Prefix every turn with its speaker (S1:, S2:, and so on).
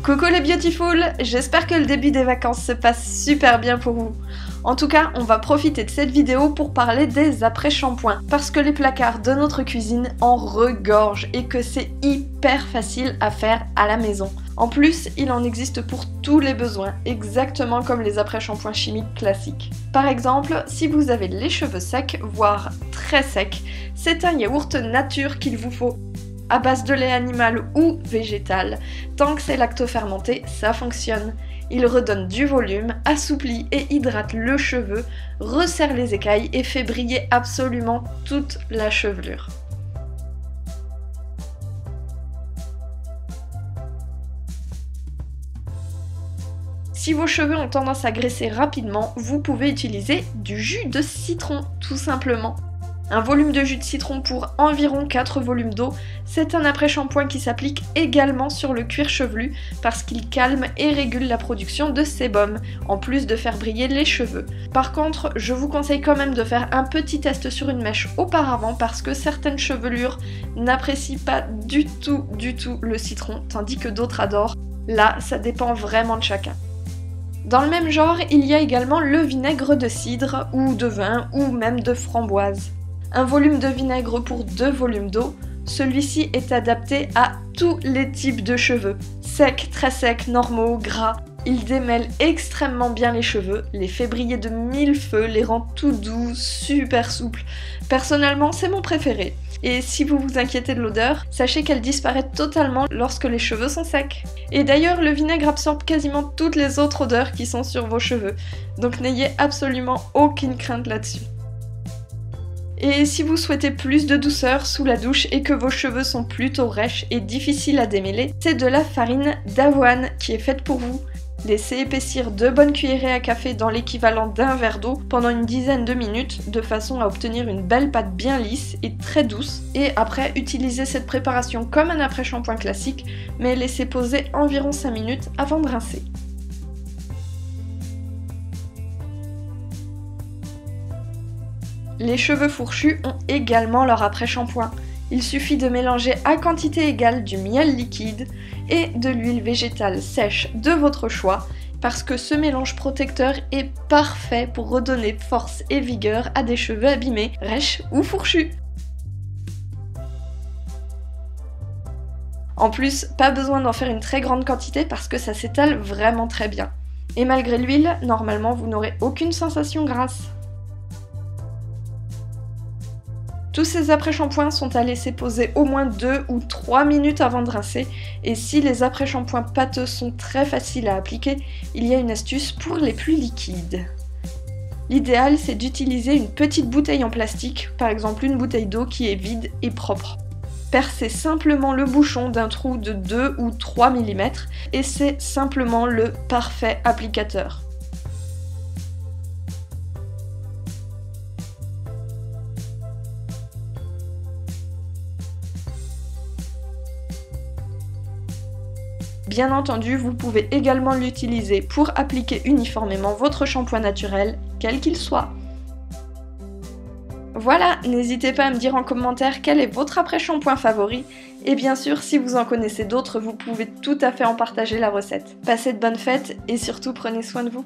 S1: Coucou les beautiful, j'espère que le début des vacances se passe super bien pour vous. En tout cas, on va profiter de cette vidéo pour parler des après-shampoings, parce que les placards de notre cuisine en regorgent et que c'est hyper facile à faire à la maison. En plus, il en existe pour tous les besoins, exactement comme les après-shampoings chimiques classiques. Par exemple, si vous avez les cheveux secs, voire très secs, c'est un yaourt nature qu'il vous faut. À base de lait animal ou végétal, tant que c'est lactofermenté, ça fonctionne. Il redonne du volume, assouplit et hydrate le cheveu, resserre les écailles et fait briller absolument toute la chevelure. Si vos cheveux ont tendance à graisser rapidement, vous pouvez utiliser du jus de citron, tout simplement. Un volume de jus de citron pour environ 4 volumes d'eau, c'est un après-shampoing qui s'applique également sur le cuir chevelu parce qu'il calme et régule la production de sébum, en plus de faire briller les cheveux. Par contre, je vous conseille quand même de faire un petit test sur une mèche auparavant parce que certaines chevelures n'apprécient pas du tout le citron, tandis que d'autres adorent. Là, ça dépend vraiment de chacun. Dans le même genre, il y a également le vinaigre de cidre, ou de vin, ou même de framboise. Un volume de vinaigre pour 2 volumes d'eau, celui-ci est adapté à tous les types de cheveux, secs, très secs, normaux, gras. Il démêle extrêmement bien les cheveux, les fait briller de 1000 feux, les rend tout doux, super souples. Personnellement, c'est mon préféré. Et si vous vous inquiétez de l'odeur, sachez qu'elle disparaît totalement lorsque les cheveux sont secs. Et d'ailleurs, le vinaigre absorbe quasiment toutes les autres odeurs qui sont sur vos cheveux, donc n'ayez absolument aucune crainte là-dessus. Et si vous souhaitez plus de douceur sous la douche et que vos cheveux sont plutôt rêches et difficiles à démêler, c'est de la farine d'avoine qui est faite pour vous. Laissez épaissir 2 bonnes cuillerées à café dans l'équivalent d'un verre d'eau pendant une dizaine de minutes de façon à obtenir une belle pâte bien lisse et très douce. Et après, utilisez cette préparation comme un après-shampoing classique, mais laissez poser environ 5 minutes avant de rincer. Les cheveux fourchus ont également leur après-shampoing. Il suffit de mélanger à quantité égale du miel liquide et de l'huile végétale sèche de votre choix parce que ce mélange protecteur est parfait pour redonner force et vigueur à des cheveux abîmés, rêches ou fourchus. En plus, pas besoin d'en faire une très grande quantité parce que ça s'étale vraiment très bien. Et malgré l'huile, normalement vous n'aurez aucune sensation grasse. Tous ces après-shampoings sont à laisser poser au moins 2 ou 3 minutes avant de rincer, et si les après-shampoings pâteux sont très faciles à appliquer, il y a une astuce pour les plus liquides. L'idéal, c'est d'utiliser une petite bouteille en plastique, par exemple une bouteille d'eau qui est vide et propre. Percez simplement le bouchon d'un trou de 2 ou 3 mm et c'est simplement le parfait applicateur. Bien entendu, vous pouvez également l'utiliser pour appliquer uniformément votre shampoing naturel, quel qu'il soit. Voilà, n'hésitez pas à me dire en commentaire quel est votre après-shampoing favori, et bien sûr, si vous en connaissez d'autres, vous pouvez tout à fait en partager la recette. Passez de bonnes fêtes, et surtout prenez soin de vous.